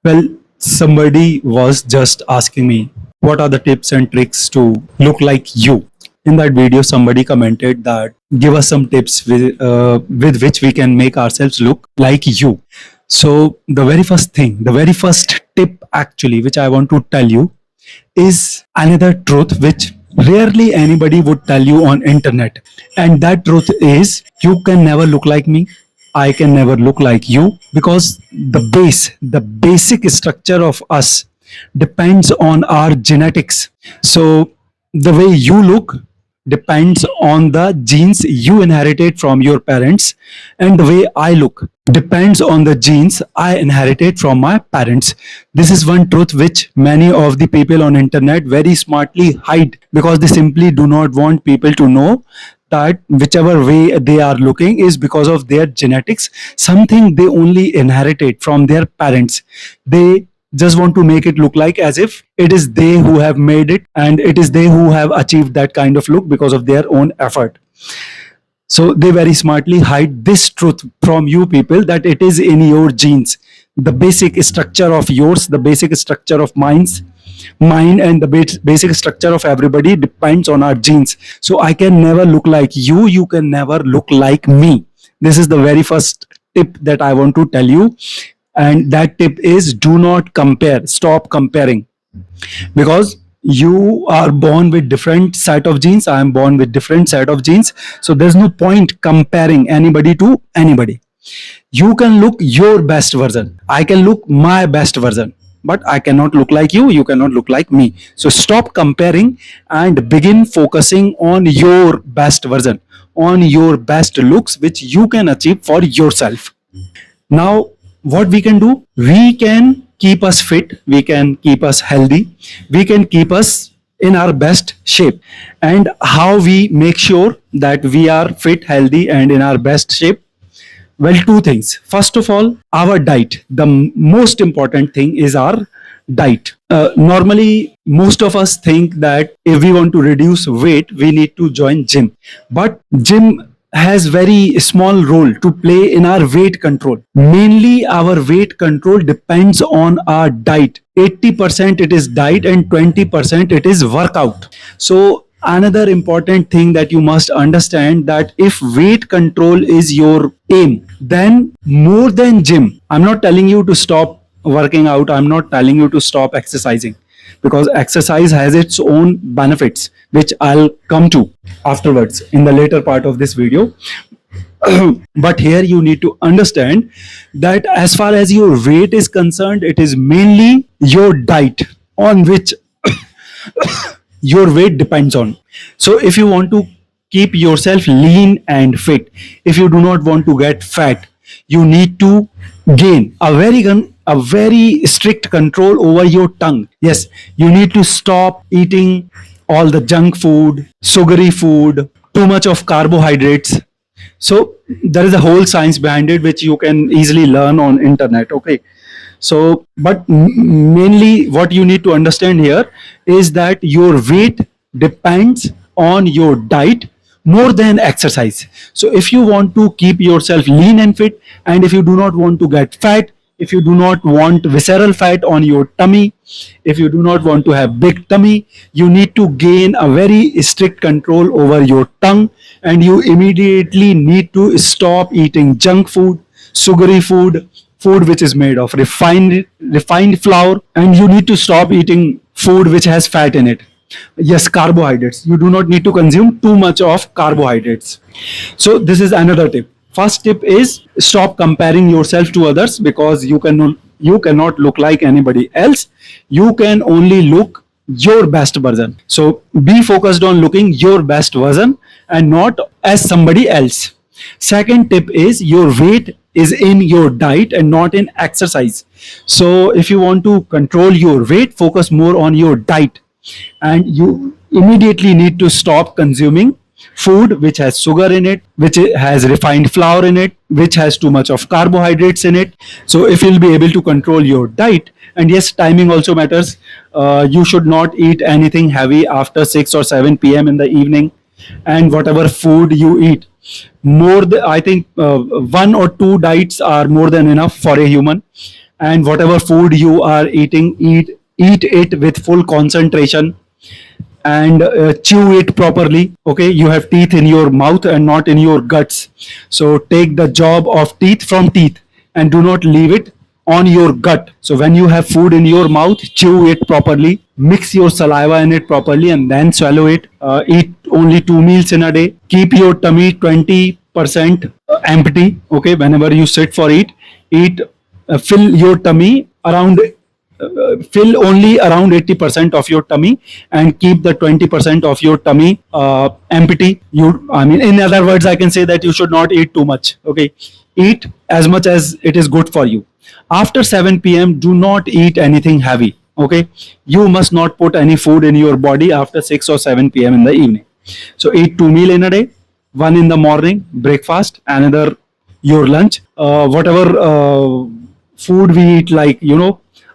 Well, somebody was just asking me, what are the tips and tricks to look like you? In that video, somebody commented that give us some tips with which we can make ourselves look like you. So, the very first tip actually, which I want to tell you is another truth which rarely anybody would tell you on internet, and that truth is you can never look like me. I can never look like you, because the basic structure of us depends on our genetics. So the way you look depends on the genes you inherited from your parents, and the way I look depends on the genes I inherited from my parents. This is one truth which many of the people on internet very smartly hide, because they simply do not want people to know that whichever way they are looking is because of their genetics, something they only inherited from their parents. They just want to make it look like as if it is they who have made it, and it is they who have achieved that kind of look because of their own effort. So they very smartly hide this truth from you people, that it is in your genes. The basic structure of yours, the basic structure of mine, and the basic structure of everybody depends on our genes. So I can never look like you. You can never look like me. This is the very first tip that I want to tell you. And that tip is, do not compare. Stop comparing, because you are born with different set of genes. I am born with different set of genes. So there's no point comparing anybody to anybody. You can look your best version. I can look my best version, but I cannot look like you. You cannot look like me. So stop comparing and begin focusing on your best version, on your best looks, which you can achieve for yourself. Now, what we can do? We can keep us fit, we can keep us healthy, we can keep us in our best shape. And how we make sure that we are fit, healthy, and in our best shape? Well, two things. First of all, our diet. The most important thing is our diet. Normally, most of us think that if we want to reduce weight, we need to join gym. But gym has very small role to play in our weight control. Mainly our weight control depends on our diet. 80% it is diet and 20% it is workout. So another important thing that you must understand, that if weight control is your aim, then more than gym, I'm not telling you to stop working out, I'm not telling you to stop exercising, because exercise has its own benefits, which I'll come to afterwards in the later part of this video. But here you need to understand that as far as your weight is concerned, it is mainly your diet on which your weight depends on. So if you want to keep yourself lean and fit, if you do not want to get fat, you need to gain a very strict control over your tongue. Yes, you need to stop eating all the junk food, sugary food, too much of carbohydrates. So there is a whole science behind it which you can easily learn on internet. Okay. So, but mainly what you need to understand here is that your weight depends on your diet more than exercise. So if you want to keep yourself lean and fit, and if you do not want to get fat, if you do not want visceral fat on your tummy, if you do not want to have big tummy, you need to gain a very strict control over your tongue, and you immediately need to stop eating junk food, sugary food, food which is made of refined flour, and you need to stop eating food which has fat in it. Yes, carbohydrates. You do not need to consume too much of carbohydrates. So this is another tip. First tip is, stop comparing yourself to others, because you cannot look like anybody else. You can only look your best version. So be focused on looking your best version and not as somebody else. Second tip is, your weight is in your diet and not in exercise. So if you want to control your weight, focus more on your diet, and you immediately need to stop consuming food which has sugar in it, which has refined flour in it, which has too much of carbohydrates in it. So if you'll be able to control your diet, and yes, timing also matters. You should not eat anything heavy after 6 or 7 p.m. in the evening, and whatever food you eat, I think 1 or 2 diets are more than enough for a human. and whatever food you are eating, eat it with full concentration, and chew it properly. Okay, you have teeth in your mouth and not in your guts, so take the job of teeth from teeth and do not leave it on your gut. So when you have food in your mouth, chew it properly, mix your saliva in it properly, and then swallow it. Eat only 2 meals in a day. Keep your tummy 20% empty. Okay, whenever you sit for eat, fill your tummy around, fill only around 80% of your tummy, and keep the 20% of your tummy empty. I mean, in other words, I can say that you should not eat too much. Okay, eat as much as it is good for you. After 7 p.m., do not eat anything heavy. Okay, you must not put any food in your body after 6 or 7 p.m. in the evening. So eat 2 meals in a day, one in the morning, breakfast, another your lunch. Whatever food we eat, like,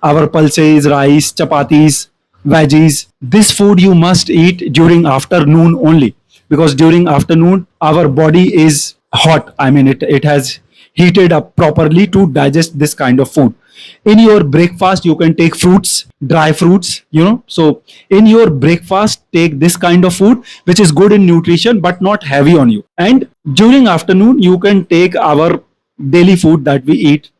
our pulses, rice, chapatis, veggies, this food you must eat during afternoon only, because during afternoon our body is hot. I mean, it has heated up properly to digest this kind of food. In your breakfast, you can take fruits, dry fruits, so in your breakfast, take this kind of food which is good in nutrition but not heavy on you. And during afternoon, you can take our daily food that we eat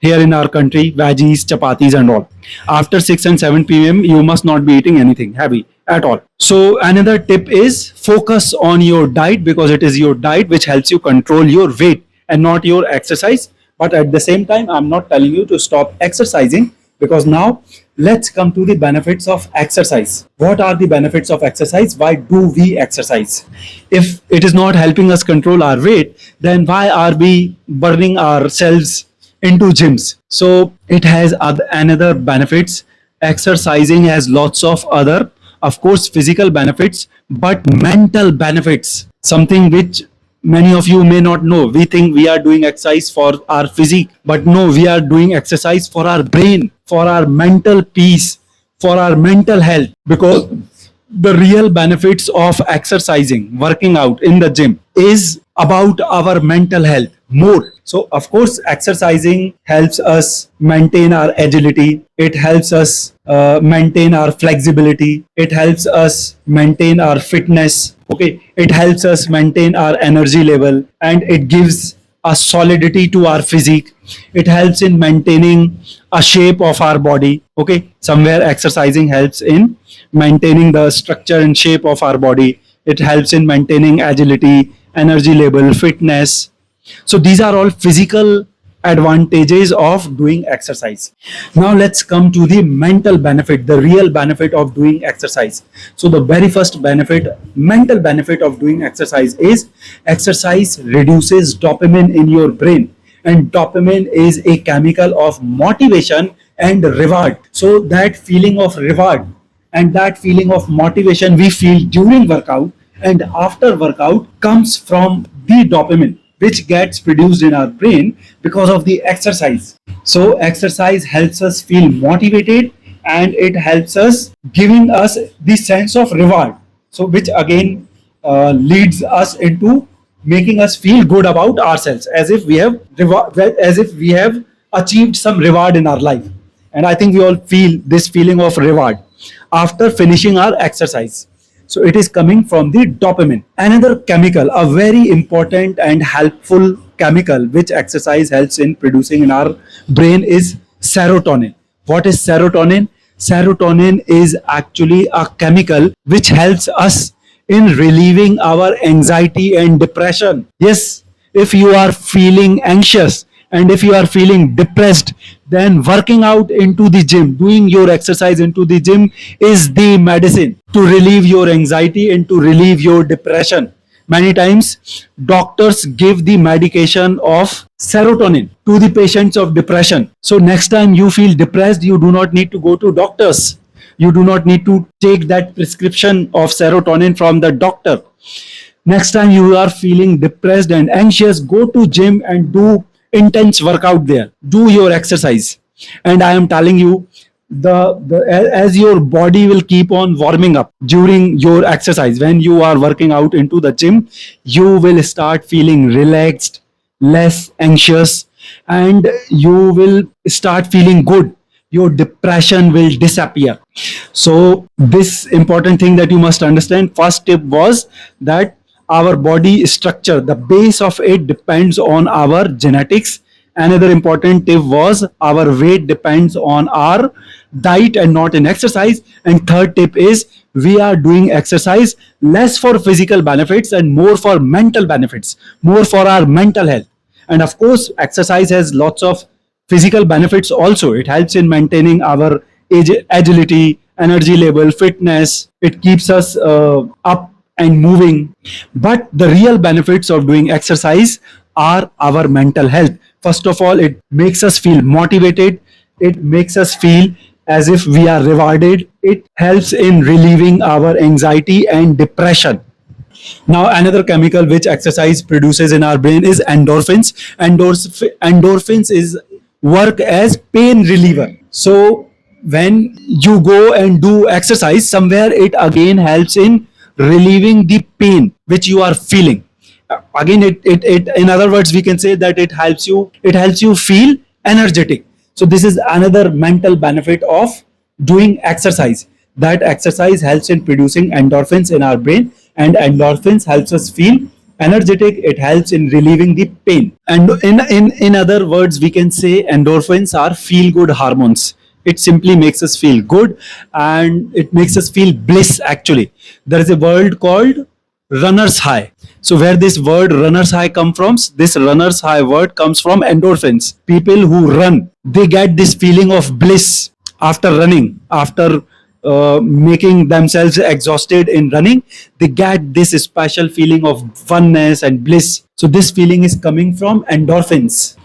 here in our country, veggies, chapatis, and all. After 6 and 7 p.m., you must not be eating anything heavy at all. So another tip is focus on your diet, because it is your diet which helps you control your weight and not your exercise. But at the same time, I'm not telling you to stop exercising, because now let's come to the benefits of exercise. What are the benefits of exercise? Why do we exercise? If it is not helping us control our weight, then why are we burning ourselves into gyms? So it has another benefits. Exercising has lots of other, of course, physical benefits, but mental benefits, something which many of you may not know. We think we are doing exercise for our physique, but no, we are doing exercise for our brain, for our mental peace, for our mental health, because the real benefits of exercising, working out in the gym, is about our mental health more. So of course, exercising helps us maintain our agility, it helps us maintain our flexibility, it helps us maintain our fitness. Okay, it helps us maintain our energy level, and it gives a solidity to our physique. It helps in maintaining a shape of our body. Okay, somewhere exercising helps in maintaining the structure and shape of our body. It helps in maintaining agility, energy level, fitness. So these are all physical advantages of doing exercise. Now let's come to the mental benefit, the real benefit of doing exercise. So the very first benefit, mental benefit of doing exercise, is exercise reduces dopamine in your brain. And dopamine is a chemical of motivation and reward. So that feeling of reward and that feeling of motivation we feel during workout and after workout comes from the dopamine, which gets produced in our brain because of the exercise. So exercise helps us feel motivated, and it helps us giving us the sense of reward. So which again leads us into making us feel good about ourselves, as if we have achieved some reward in our life. And I think we all feel this feeling of reward after finishing our exercise. So it is coming from the dopamine. Another chemical, a very important and helpful chemical which exercise helps in producing in our brain, is serotonin. What is serotonin? Serotonin is actually a chemical which helps us in relieving our anxiety and depression. Yes, if you are feeling anxious and if you are feeling depressed, then working out into the gym, doing your exercise into the gym, is the medicine to relieve your anxiety and to relieve your depression. Many times doctors give the medication of serotonin to the patients of depression. So next time you feel depressed, you do not need to go to doctors. You do not need to take that prescription of serotonin from the doctor. Next time you are feeling depressed and anxious, go to gym and do intense workout there. Do your exercise. And I am telling you, as your body will keep on warming up during your exercise, when you are working out into the gym, you will start feeling relaxed, less anxious, and you will start feeling good. Your depression will disappear. So this important thing that you must understand, first tip was that our body structure, the base of it depends on our genetics. Another important tip was our weight depends on our diet and not in exercise. And third tip is we are doing exercise less for physical benefits and more for mental benefits, more for our mental health. And of course, exercise has lots of physical benefits also. It helps in maintaining our agility, energy level, fitness. It keeps us up and moving. But the real benefits of doing exercise are our mental health. First of all, it makes us feel motivated. It makes us feel as if we are rewarded. It helps in relieving our anxiety and depression. Now, another chemical which exercise produces in our brain is endorphins. Endorphins is work as pain reliever. So when you go and do exercise, somewhere it again helps in relieving the pain which you are feeling. Again, it in other words, we can say that it helps you feel energetic. So this is another mental benefit of doing exercise, that exercise helps in producing endorphins in our brain, and endorphins helps us feel energetic. It helps in relieving the pain. And in other words, we can say endorphins are feel good hormones. It simply makes us feel good, and it makes us feel bliss. Actually, there is a word called runner's high. So where this word runner's high come from? This runner's high word comes from endorphins. People who run, they get this feeling of bliss after running, after making themselves exhausted in running. They get this special feeling of funness and bliss. So this feeling is coming from endorphins.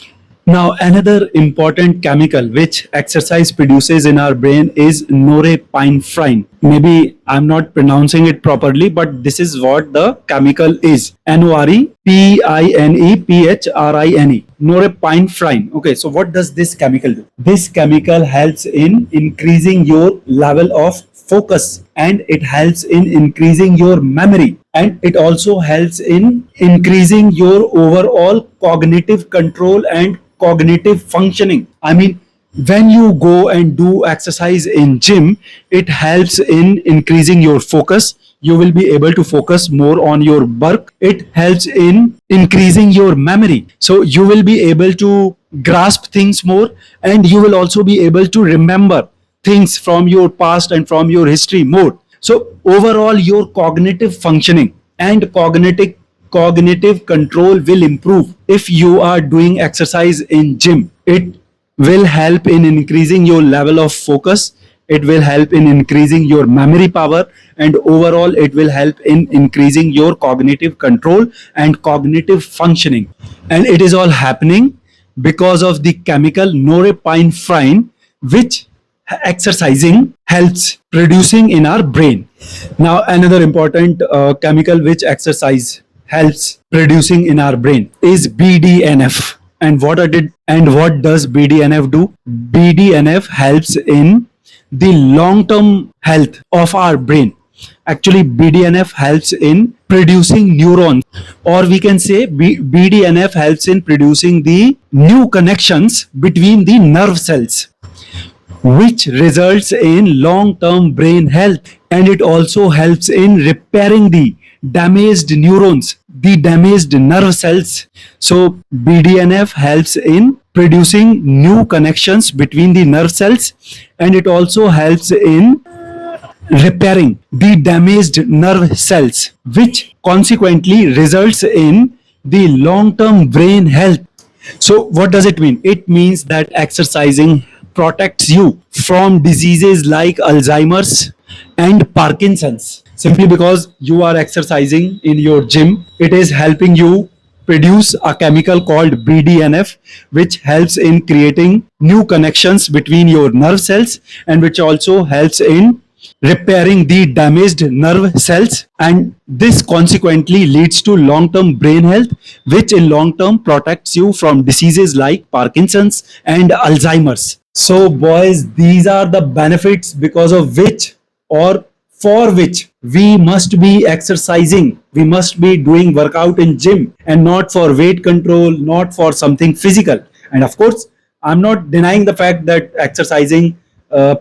Now, another important chemical which exercise produces in our brain is norepinephrine. Maybe I'm not pronouncing it properly, but this is what the chemical is. Norepinephrine. Norepinephrine. Okay, so what does this chemical do? This chemical helps in increasing your level of focus, and it helps in increasing your memory, and it also helps in increasing your overall cognitive control and cognitive functioning. I mean, when you go and do exercise in gym, it helps in increasing your focus. You will be able to focus more on your work. It helps in increasing your memory, so you will be able to grasp things more, and you will also be able to remember things from your past and from your history more. So overall, your cognitive functioning and cognitive control will improve if you are doing exercise in gym. It will help in increasing your level of focus. It will help in increasing your memory power, and overall it will help in increasing your cognitive control and cognitive functioning. And it is all happening because of the chemical norepinephrine, which exercising helps producing in our brain. Now, another important chemical which exercise helps producing in our brain is BDNF. And what does BDNF do? BDNF helps in the long term health of our brain. Actually, BDNF helps in producing neurons, or we can say BDNF helps in producing the new connections between the nerve cells, which results in long-term brain health. And it also helps in repairing the damaged neurons, the damaged nerve cells. So BDNF helps in producing new connections between the nerve cells, and it also helps in repairing the damaged nerve cells, which consequently results in the long-term brain health. So what does it mean? It means that exercising protects you from diseases like Alzheimer's and Parkinson's. Simply because you are exercising in your gym, it is helping you produce a chemical called BDNF, which helps in creating new connections between your nerve cells, and which also helps in repairing the damaged nerve cells, and this consequently leads to long-term brain health, which in long term protects you from diseases like Parkinson's and Alzheimer's. So boys, these are the benefits because of which, or for which, we must be exercising. We must be doing workout in gym, and not for weight control, not for something physical. And of course, I'm not denying the fact that exercising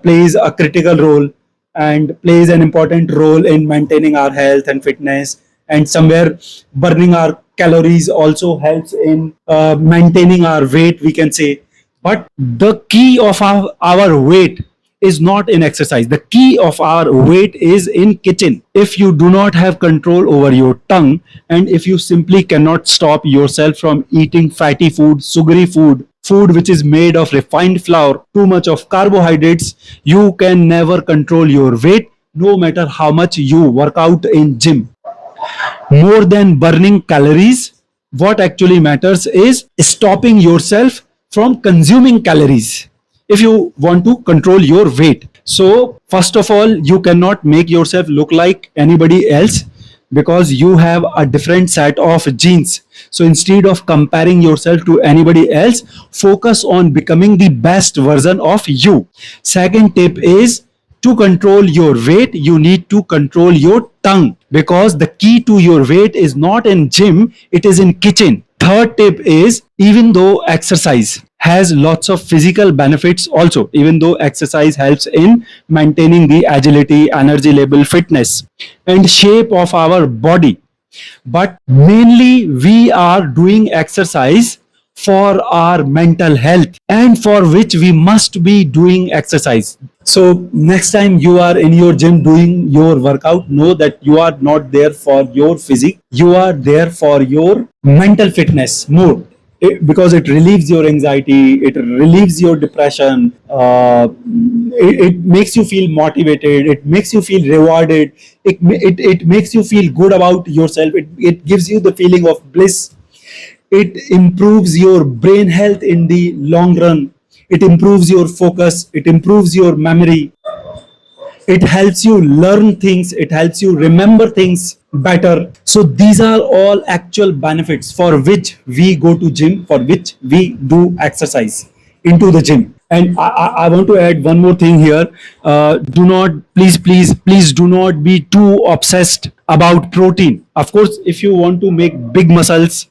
plays a critical role and plays an important role in maintaining our health and fitness. And somewhere burning our calories also helps in maintaining our weight, we can say. But the key of our weight is not in exercise. The key of our weight is in kitchen. If you do not have control over your tongue, and if you simply cannot stop yourself from eating fatty food, sugary food, food which is made of refined flour, too much of carbohydrates, you can never control your weight no matter how much you work out in gym. More than burning calories, what actually matters is stopping yourself from consuming calories if you want to control your weight. So first of all, you cannot make yourself look like anybody else because you have a different set of genes. So instead of comparing yourself to anybody else, focus on becoming the best version of you. Second tip is, to control your weight, you need to control your tongue, because the key to your weight is not in gym, it is in kitchen. Third tip is, even though exercise has lots of physical benefits also, even though exercise helps in maintaining the agility, energy level, fitness and shape of our body, but mainly we are doing exercise for our mental health, and for which we must be doing exercise. So next time you are in your gym doing your workout, know that you are not there for your physique, you are there for your mental fitness more. Because it relieves your anxiety, it relieves your depression, it makes you feel motivated, it makes you feel rewarded, it makes you feel good about yourself, it gives you the feeling of bliss, it improves your brain health in the long run, it improves your focus, it improves your memory, it helps you learn things, it helps you remember things better. So these are all actual benefits for which we go to gym, for which we do exercise into the gym. And I want to add one more thing here. Do not, please do not be too obsessed about protein. Of course, if you want to make big muscles,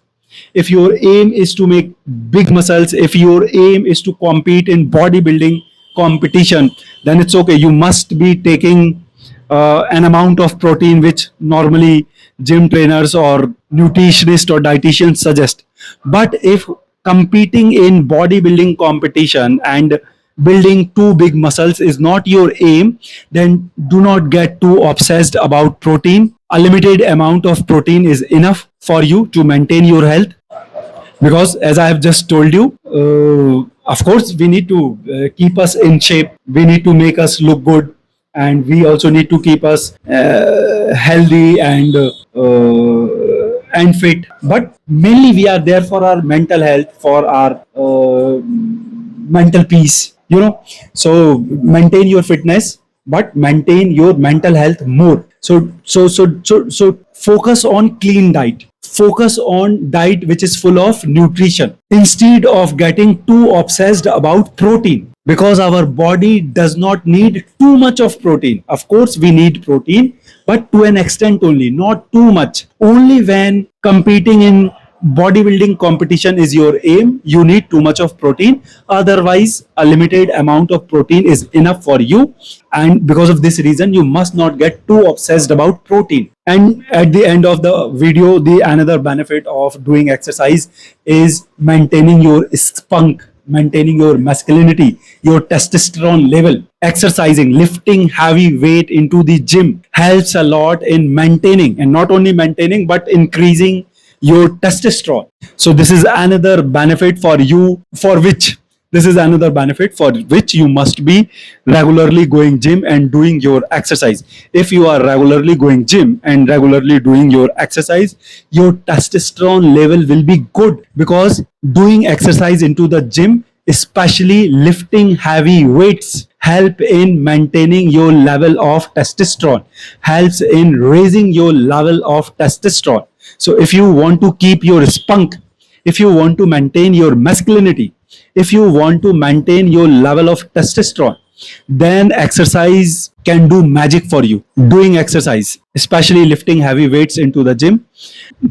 if your aim is to make big muscles, if your aim is to compete in bodybuilding competition, then it's okay. You must be taking an amount of protein which normally gym trainers or nutritionists or dietitians suggest. But if competing in bodybuilding competition and building too big muscles is not your aim, then do not get too obsessed about protein. A limited amount of protein is enough for you to maintain your health, because as I have just told you, of course we need to keep us in shape, we need to make us look good, and we also need to keep us healthy and fit. But mainly we are there for our mental health, for our mental peace, you know. So maintain your fitness, but maintain your mental health more. So focus on clean diet, focus on diet which is full of nutrition, instead of getting too obsessed about protein, because our body does not need too much of protein. Of course we need protein, but to an extent only, not too much. Only when competing in bodybuilding competition is your aim, you need too much of protein. Otherwise a limited amount of protein is enough for you, and because of this reason you must not get too obsessed about protein. And at the end of the video, the another benefit of doing exercise is maintaining your spunk, maintaining your masculinity, your testosterone level. Exercising, lifting heavy weight into the gym helps a lot in maintaining, and not only maintaining but increasing your testosterone. So this is another benefit for you, for which this is another benefit for which you must be regularly going gym and doing your exercise. If you are regularly going gym and regularly doing your exercise, your testosterone level will be good, because doing exercise into the gym, especially lifting heavy weights, help in maintaining your level of testosterone, helps in raising your level of testosterone. So if you want to keep your spunk, if you want to maintain your masculinity, if you want to maintain your level of testosterone, then exercise can do magic for you. Doing exercise, especially lifting heavy weights into the gym,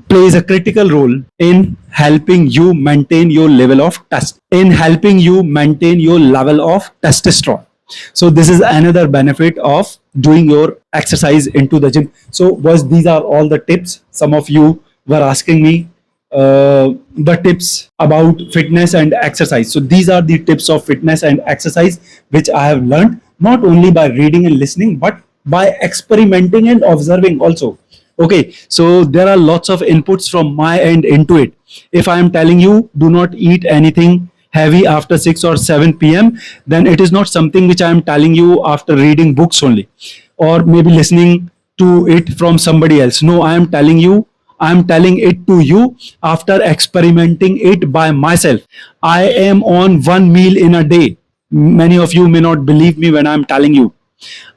plays a critical role in helping you maintain your level of testosterone. So this is another benefit of doing your exercise into the gym. So boys, these are all the tips. Some of you were asking me the tips about fitness and exercise. So these are the tips of fitness and exercise which I have learned not only by reading and listening but by experimenting and observing also. Okay, so there are lots of inputs from my end into it. If I am telling you do not eat anything heavy after 6 or 7 p.m., then it is not something which I am telling you after reading books only or maybe listening to it from somebody else. No, I am telling it to you after experimenting it by myself. I am on one meal in a day. Many of you may not believe me when I am telling you.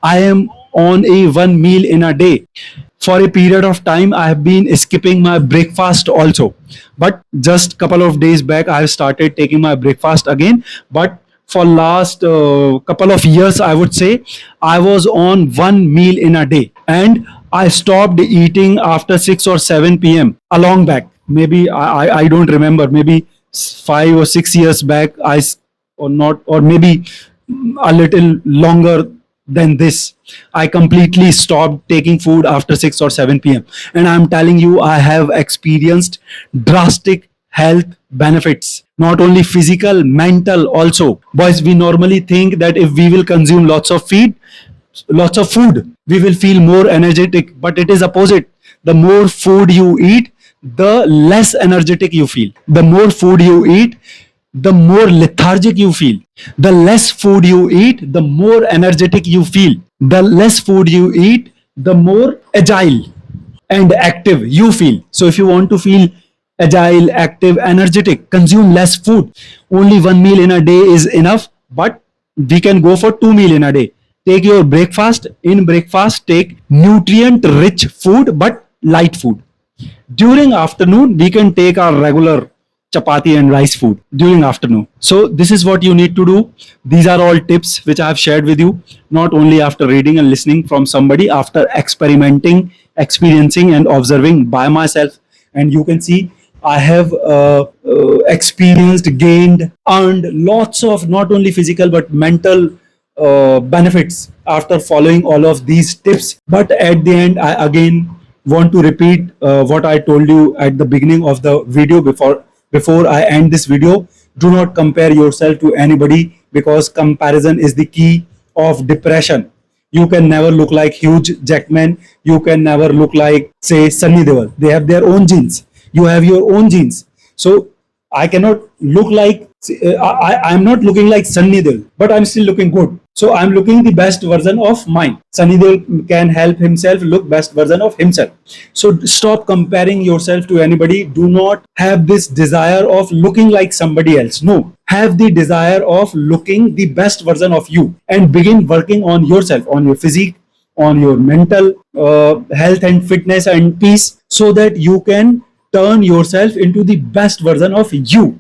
I am on a one meal in a day. For a period of time, I have been skipping my breakfast also. But just couple of days back, I have started taking my breakfast again. But for last couple of years, I would say, I was on one meal in a day. And I stopped eating after 6 or 7 p.m. a long back. Maybe I don't remember. Maybe 5 or 6 years back, or not, or maybe a little longer than this. I completely stopped taking food after 6 or 7 p.m. And I'm telling you, I have experienced drastic health benefits, not only physical, mental also. Boys, we normally think that if we will consume lots of food, we will feel more energetic, but it is opposite. The more food you eat, the less energetic you feel. The more food you eat, the more lethargic you feel. The less food you eat, the more energetic you feel. The less food you eat, the more agile and active you feel. So if you want to feel agile, active, energetic, consume less food. Only one meal in a day is enough, but we can go for 2 meal in a day. Take your breakfast. In breakfast, take nutrient rich food but light food. During afternoon, we can take our regular chapati and rice food during afternoon. So this is what you need to do. These are all tips which I have shared with you, not only after reading and listening from somebody, after experimenting, experiencing and observing by myself. And you can see I have experienced, gained, earned lots of not only physical but mental benefits after following all of these tips. But at the end, I again want to repeat what I told you at the beginning of the video before I end this video. Do not compare yourself to anybody, because comparison is the key of depression. You can never look like Hugh Jackman. You can never look like, say, Sunny Deol. They have their own genes. You have your own genes. So I cannot look like, I'm not looking like Sunny Deol, but I'm still looking good. So I'm looking the best version of mine. Sunny Deol can help himself look best version of himself. So stop comparing yourself to anybody. Do not have this desire of looking like somebody else. No, have the desire of looking the best version of you and begin working on yourself, on your physique, on your mental health and fitness and peace, so that you can turn yourself into the best version of you.